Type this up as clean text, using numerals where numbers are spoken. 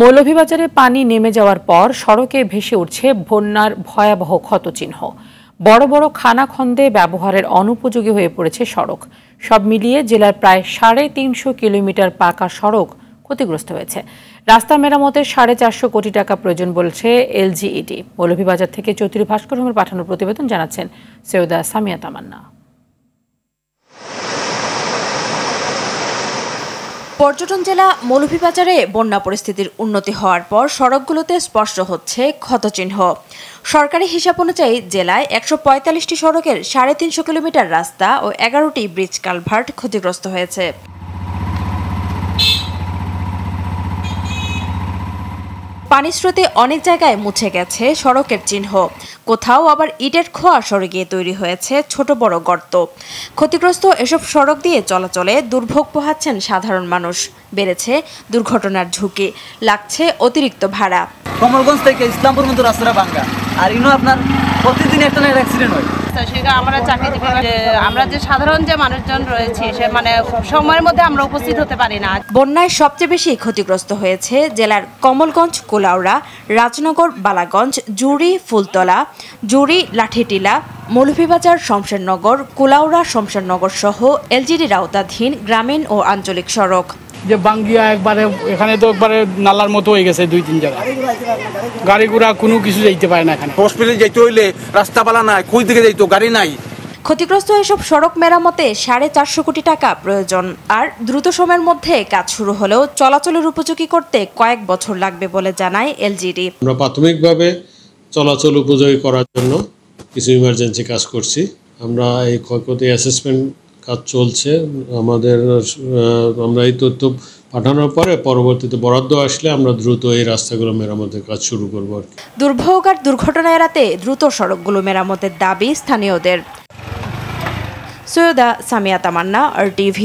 মৌলভীবাজারে পানি নেমে যাওয়ার পর সড়কে ভেসে উঠছে বন্যার ভয়াবহ ক্ষতচিহ্ন। বড় বড় খানাখন্দে ব্যবহারের অনুপযোগী হয়ে পড়েছে সড়ক। সব মিলিয়ে জেলার প্রায় 350 কিলোমিটার পাকা সড়ক ক্ষতিগ্রস্ত হয়েছে। রাস্তা মেরামতের 450 কোটি টাকা প্রয়োজন বলছে এলজিইডি। মৌলভীবাজার থেকে চৌধুরী ভাস্কর হোমের পাঠানো প্রতিবেদন জানাচ্ছেন সৈয়দা সামিয়া তামান্না। পর্যটন জেলা মৌলভীবাজারে বন্যা পরিস্থিতির উন্নতি হওয়ার পর সড়কগুলোতে স্পষ্ট হচ্ছে ক্ষতচিহ্ন। সরকারি হিসাব অনুযায়ী জেলায় 145টি সড়কের 350 কিলোমিটার রাস্তা ও 11টি ব্রিজ কালভার্ট ক্ষতিগ্রস্ত হয়েছে। পানির স্রোতে অনেক জায়গায় মুছে গেছে সড়কের চিহ্ন, কোথাও আবার ইটের খোয়া সড়কে তৈরি হয়েছে ছোট বড় গর্ত। ক্ষতিগ্রস্ত এসব সড়ক দিয়ে চলাচলে দুর্ভোগ পোহাচ্ছেন সাধারণ মানুষ। বেড়েছে দুর্ঘটনার ঝুঁকি, লাগছে অতিরিক্ত ভাড়া। কমলগঞ্জ থেকে ইসলামপুর পর্যন্ত রাস্তাটা ভাঙা, আর ইনো আপনার প্রতিদিন একটা না অ্যাক্সিডেন্ট হয়। আমরা চাকরিজীবী, আমরা যে সাধারণ যে মানুষজন রয়েছে সে সময়ের মধ্যে আমরা উপস্থিত হতে পারি না। বন্যায় সবচেয়ে বেশি ক্ষতিগ্রস্ত হয়েছে জেলার কমলগঞ্জ, কুলাউড়া, রাজনগর, বালাগঞ্জ, জুড়ি, ফুলতলা, জুড়ি, লাঠিটিলা, মৌলভীবাজার, শমশেরনগর, কুলাউড়া, শমশেরনগর সহ এলজিডির আওতাধীন গ্রামীণ ও আঞ্চলিক সড়ক। যে বাঙ্গিয়া একবারে এখানে তো একবারে নালার মতো হয়ে গেছে, 2-3 জায়গা গাড়ি ঘোড়া কোনো কিছু যাইতে পারে না। এখানে হসপিটালে যাইতে হইলে রাস্তা বালা নাই, কই দিকে যাইতো গাড়ি নাই। ক্ষতিগ্রস্ত এসব সড়ক মেরামতে 450 কোটি টাকা প্রয়োজন। আর দ্রুত সময়ের মধ্যে কাজ শুরু হলেও চলাচলের উপযোগী করতে কয়েক বছর লাগবে বলে জানায় এলজিডি। আমরা প্রাথমিকভাবে চলাচল উপযোগী করার জন্য কিছু ইমার্জেন্সি কাজ করছি। আমরা এই ক্ষয়ক্ষতি অ্যাসেসমেন্ট কাজ চলছে আমরা এই তথ্য পাঠানোর পরে পরবর্তীতে বরাদ্দ আসলে আমরা দ্রুত এই রাস্তাগুলো মেরামতের কাজ শুরু করব। দুর্ভোগ আর দুর্ঘটনা এড়াতে দ্রুত সড়কগুলো মেরামতের দাবি স্থানীয়দের। সৈয়দা সামিয়া তামান্না, RTV।